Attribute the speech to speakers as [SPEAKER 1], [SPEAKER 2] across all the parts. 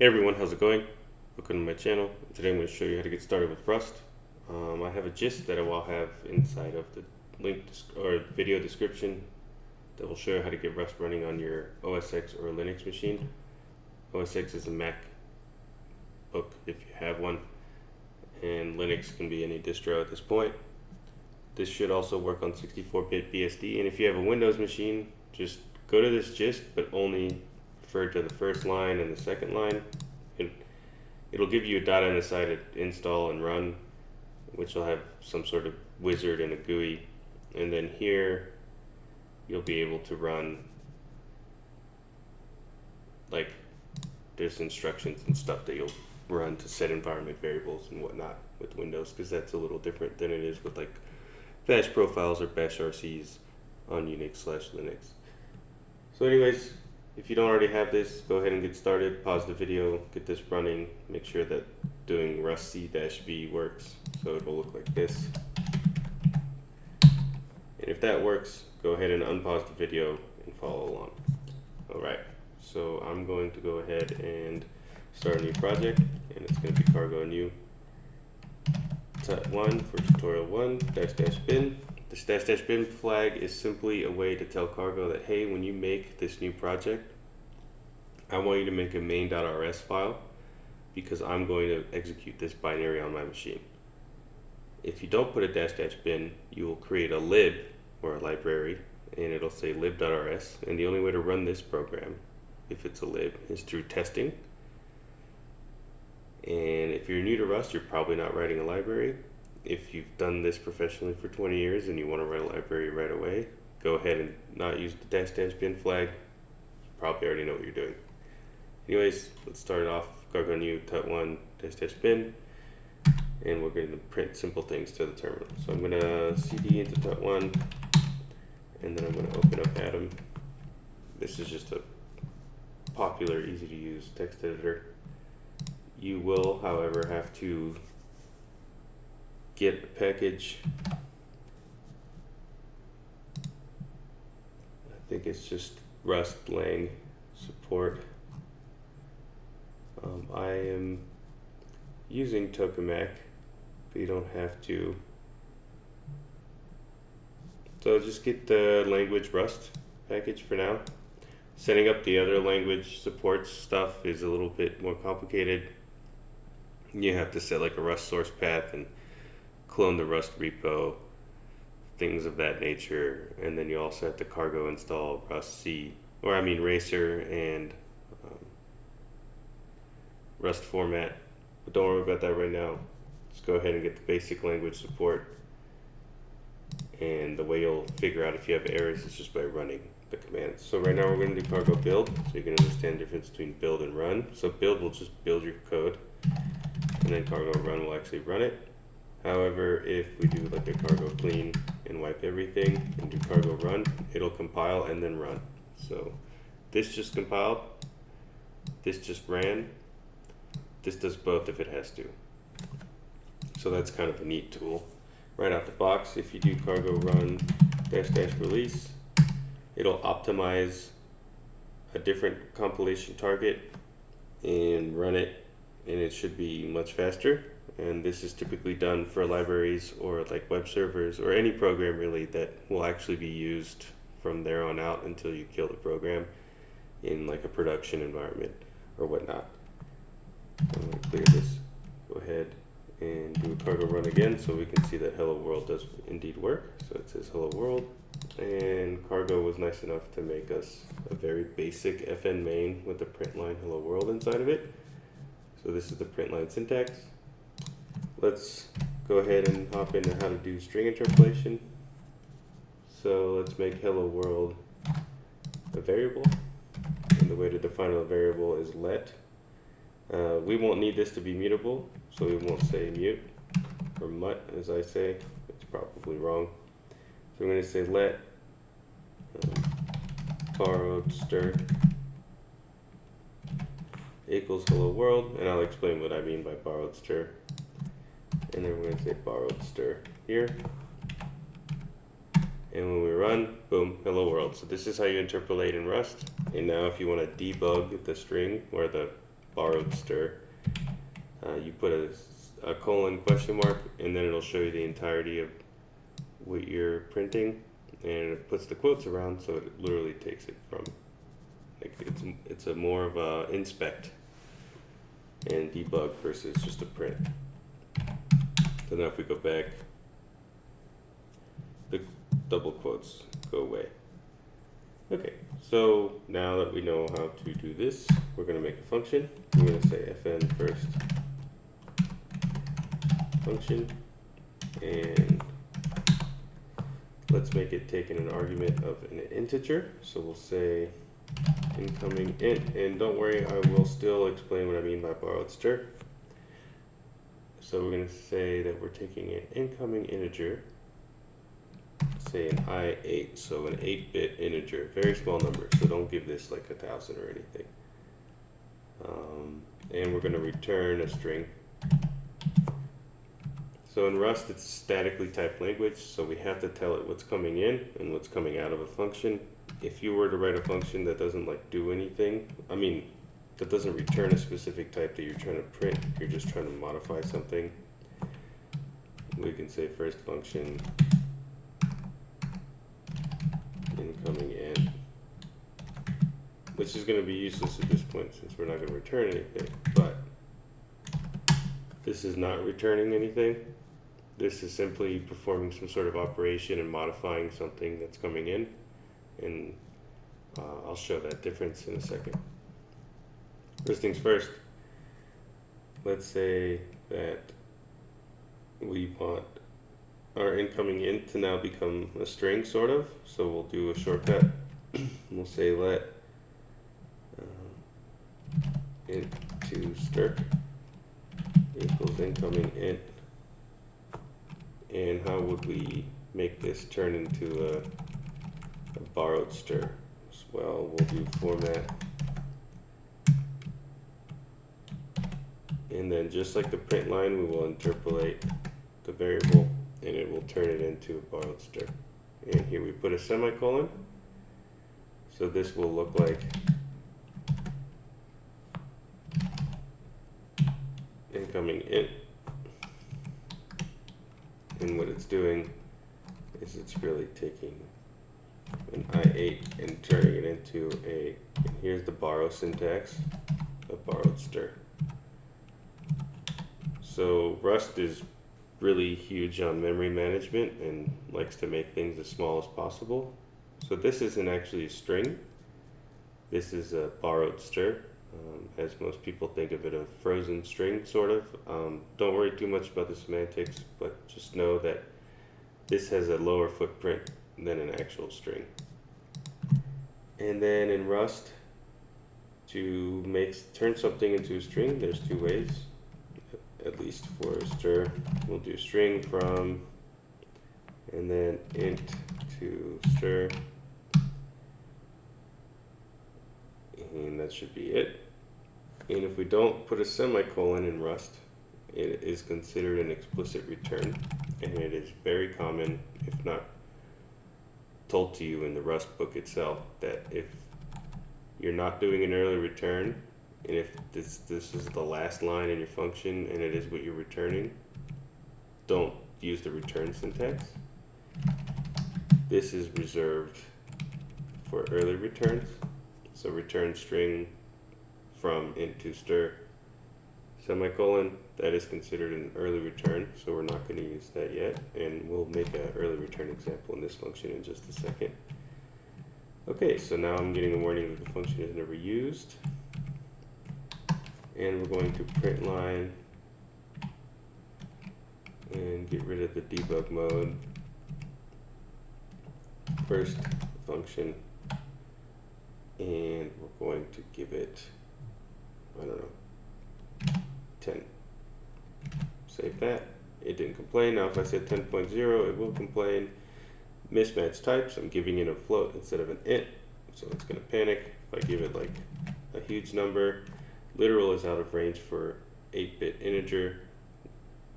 [SPEAKER 1] Hey everyone, how's it going? Welcome to my channel. Today I'm going to show you how to get started with Rust. I have a gist that I will have inside of the link or video description that will show you how to get Rust running on your OS X or Linux machine. OS X is a MacBook if you have one, and Linux can be any distro at this point. This should also work on 64-bit BSD, and if you have a Windows machine, just go to this gist, but only refer to the first line and the second line. It'll give you a data on the side to install and run, which will have some sort of wizard and a GUI, and then here you'll be able to run, like, there's instructions and stuff that you'll run to set environment variables and whatnot with Windows, because that's a little different than it is with like bash profiles or bash RCs on Unix/Linux. So anyways, if you don't already have this, go ahead and get started. Pause the video, get this running, make sure that doing rustc-v works, so it will look like this. And if that works, go ahead and unpause the video and follow along. Alright, so I'm going to go ahead and start a new project, and it's going to be cargo new tut1 for tutorial 1 --bin. This --bin flag is simply a way to tell cargo that, hey, when you make this new project, I want you to make a main.rs file because I'm going to execute this binary on my machine. If you don't put a --bin, you will create a lib or a library, and it'll say lib.rs, and the only way to run this program, if it's a lib, is through testing. And if you're new to Rust, you're probably not writing a library. If you've done this professionally for 20 years and you want to write a library right away, go ahead and not use the --bin flag. You probably already know what you're doing. Anyways, let's start off cargo new tut1 --bin, and we're going to print simple things to the terminal. So I'm going to cd into tut1, and then I'm going to open up Atom. This is just a popular, easy to use text editor. You will, however, have to get a package. I think it's just rustlang support. I am using tokamak, but you don't have to. So just get the language Rust package for now. Setting up the other language support stuff is a little bit more complicated. You have to set like a Rust source path and clone the Rust repo, things of that nature, and then you also have to cargo install Racer and Rust format. But don't worry about that right now. Just go ahead and get the basic language support, and the way you'll figure out if you have errors is just by running the commands. So right now we're going to do cargo build, so you can understand the difference between build and run. So build will just build your code, and then cargo run will actually run it. However, if we do like a cargo clean and wipe everything and do cargo run, it'll compile and then run. So this just compiled, this just ran, this does both if it has to. So that's kind of a neat tool. Right out the box, if you do cargo run --release, it'll optimize a different compilation target and run it, and it should be much faster. And this is typically done for libraries or like web servers or any program really that will actually be used from there on out until you kill the program in like a production environment or whatnot. I'm going to clear this, go ahead and do a cargo run again so we can see that hello world does indeed work. So it says hello world, and cargo was nice enough to make us a very basic fn main with the print line hello world inside of it. So this is the print line syntax. Let's go ahead and hop into how to do string interpolation. So let's make hello world a variable, and the way to define a variable is let. We won't need this to be mutable, so we won't say mute or mut as I say. It's probably wrong. So I'm going to say let borrowed stir equals hello world, and I'll explain what I mean by borrowed stir. And then we're going to say borrowed stir here. And when we run, boom, hello world. So this is how you interpolate in Rust. And now if you want to debug the string or the borrowed stir, you put a colon question mark, and then it'll show you the entirety of what you're printing, and it puts the quotes around, so it literally takes it from, like, it's a more of a inspect and debug versus just a print. So now if we go back, the double quotes go away. Okay, so now that we know how to do this, we're going to make a function. We're going to say fn first function, and let's make it taking an argument of an integer. So we'll say incoming int, and don't worry, I will still explain what I mean by borrowed stir. So we're going to say that we're taking an incoming integer, say an i8, so an 8-bit integer, very small number, so don't give this like 1,000 or anything. And we're going to return a string. So in Rust, it's a statically typed language, so we have to tell it what's coming in and what's coming out of a function. If you were to write a function that doesn't like do anything, I mean, that doesn't return a specific type that you're trying to print, you're just trying to modify something, we can say first function incoming in, which is going to be useless at this point since we're not going to return anything, but this is not returning anything. This is simply performing some sort of operation and modifying something that's coming in, and I'll show that difference in a second. First things first, let's say that we want our incoming int to now become a string, sort of, so we'll do a shortcut. We'll say let int to stir equals incoming int. And how would we make this turn into a borrowed stir? Well, we'll do format, and then just like the print line, we will interpolate the variable, and it will turn it into a borrowed stir. And here we put a semicolon, so this will look like incoming int. And what it's doing is it's really taking an i8 and turning it into and here's the borrow syntax, a borrowed stir. So Rust is really huge on memory management and likes to make things as small as possible. So this isn't actually a string. This is a borrowed stir. As most people think of it, a frozen string, sort of. Don't worry too much about the semantics, but just know that this has a lower footprint than an actual string. And then in Rust, to turn something into a string, there's two ways, at least for a stir. We'll do string from, and then int to stir, and that should be it. And if we don't put a semicolon in Rust, it is considered an explicit return, and it is very common, if not told to you in the Rust book itself, that if you're not doing an early return, and if this is the last line in your function and it is what you're returning, don't use the return syntax. This is reserved for early returns. So return string from int to stir semicolon, that is considered an early return, so we're not going to use that yet, and we'll make an early return example in this function in just a second. Okay, so now I'm getting a warning that the function is never used, and we're going to print line and get rid of the debug mode. First function, and we're going to give it, I don't know, 10. Save that. It didn't complain. Now if I said 10.0, it will complain. Mismatched types, I'm giving it a float instead of an int, so it's going to panic. If I give it like a huge number, literal is out of range for 8-bit integer,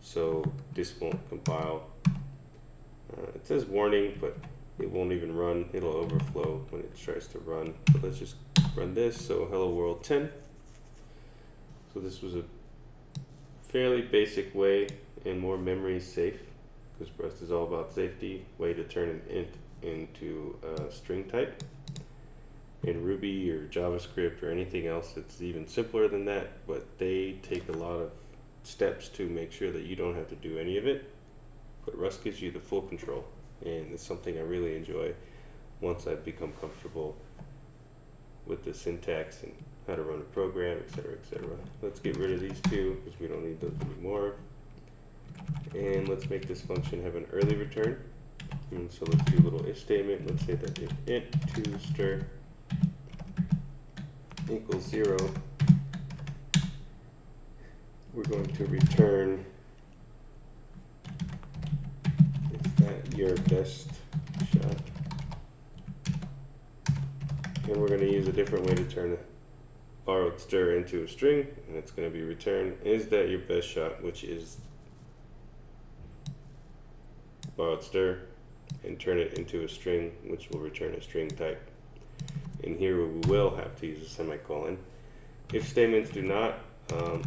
[SPEAKER 1] so this won't compile. It says warning, but it won't even run. It'll overflow when it tries to run. So let's just run this. So hello world 10. So this was a fairly basic way and more memory safe, because Rust is all about safety, way to turn an int into a string type. In Ruby or JavaScript or anything else, it's even simpler than that, but they take a lot of steps to make sure that you don't have to do any of it. But Rust gives you the full control, and it's something I really enjoy once I've become comfortable with the syntax and how to run a program, etc., etc. Let's get rid of these two because we don't need those anymore. And let's make this function have an early return. And so let's do a little if statement. Let's say that if int toStir equals 0, we're going to return, is that your best shot? And we're going to use a different way to turn a borrowed stir into a string, and it's going to be return, is that your best shot, which is borrowed stir, and turn it into a string, which will return a string type. And here we will have to use a semicolon. If statements do not,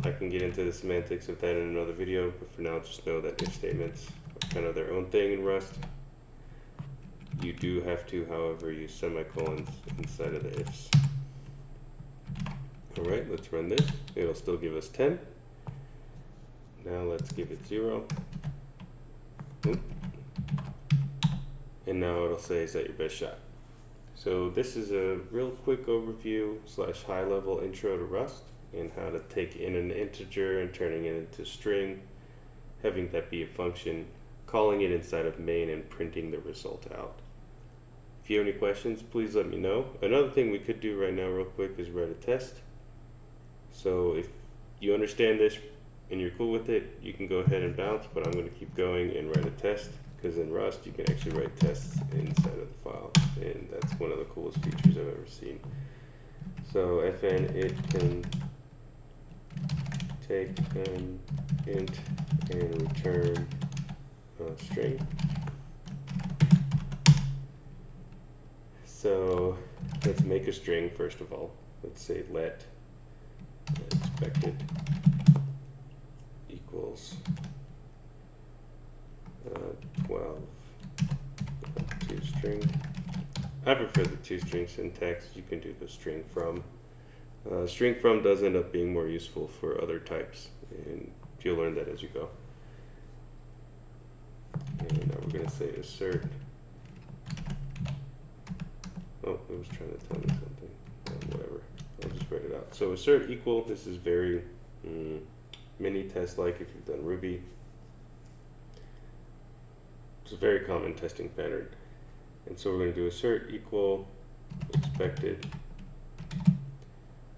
[SPEAKER 1] I can get into the semantics of that in another video, but for now just know that if statements are kind of their own thing in Rust. You do have to, however, use semicolons inside of the ifs. Alright, let's run this. It'll still give us 10. Now let's give it 0. And now it'll say, is that your best shot? So this is a real quick overview / high level intro to Rust and how to take in an integer and turning it into string, having that be a function, calling it inside of main and printing the result out. If you have any questions, please let me know. Another thing we could do right now real quick is write a test. So if you understand this and you're cool with it, you can go ahead and bounce, but I'm going to keep going and write a test, because in Rust you can actually write tests inside of the file, and that's one of the coolest features I've ever seen. So fn it can take an int and return a string. So let's make a string first of all. Let's say let expected equals 12 toString. I prefer the toString syntax. You can do the string from. String from does end up being more useful for other types, and you'll learn that as you go. And now we're going to say assert. Oh, it was trying to tell me something. Whatever. I'll just write it out. So assert equal. This is very mini test like if you've done Ruby. It's a very common testing pattern. And so we're going to do assert equal expected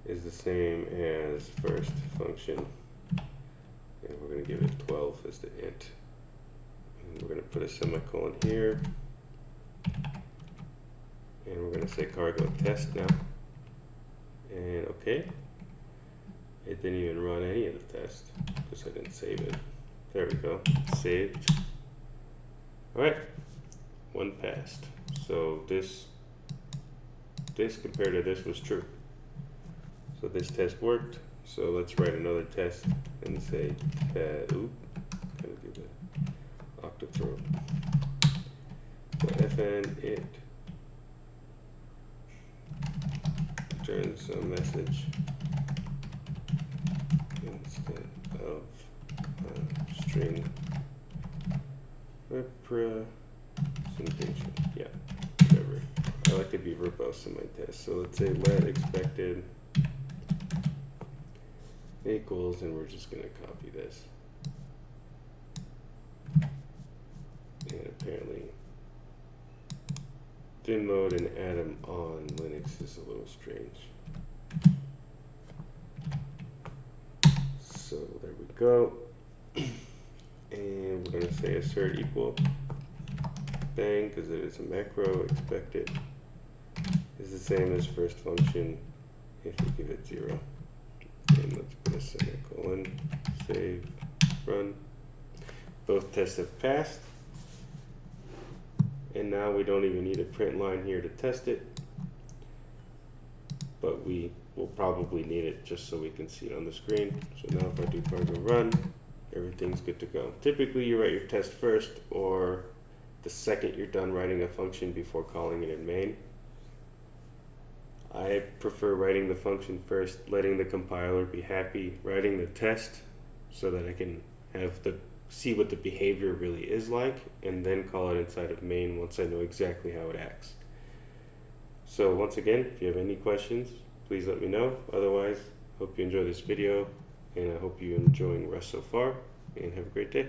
[SPEAKER 1] is the same as first function. And we're going to give it 12 as the int. And we're going to put a semicolon here. And we're going to say cargo test now. And okay. It didn't even run any of the tests because I didn't save it. There we go. Saved. Alright. One passed. So this compared to this was true. So this test worked. So let's write another test and say gotta do the octothrow. So fn it returns a message instead of string representation. Yeah, whatever. I like to be verbose in my test. So let's say let expected equals, and we're just going to copy this. And apparently Vim mode and Atom on Linux is a little strange. So there we go. And we're going to say assert equal bang, because it is a macro. Expected is the same as first function if we give it 0. And let's put a semicolon, save, run. Both tests have passed. And now we don't even need a print line here to test it. But we we'll probably need it just so we can see it on the screen. So now if I do cargo run, everything's good to go. Typically you write your test first or the second you're done writing a function before calling it in main. I prefer writing the function first, letting the compiler be happy, writing the test so that I can have see what the behavior really is like, and then call it inside of main once I know exactly how it acts. So once again, if you have any questions, please let me know. Otherwise, hope you enjoy this video, and I hope you're enjoying Rust so far, and have a great day.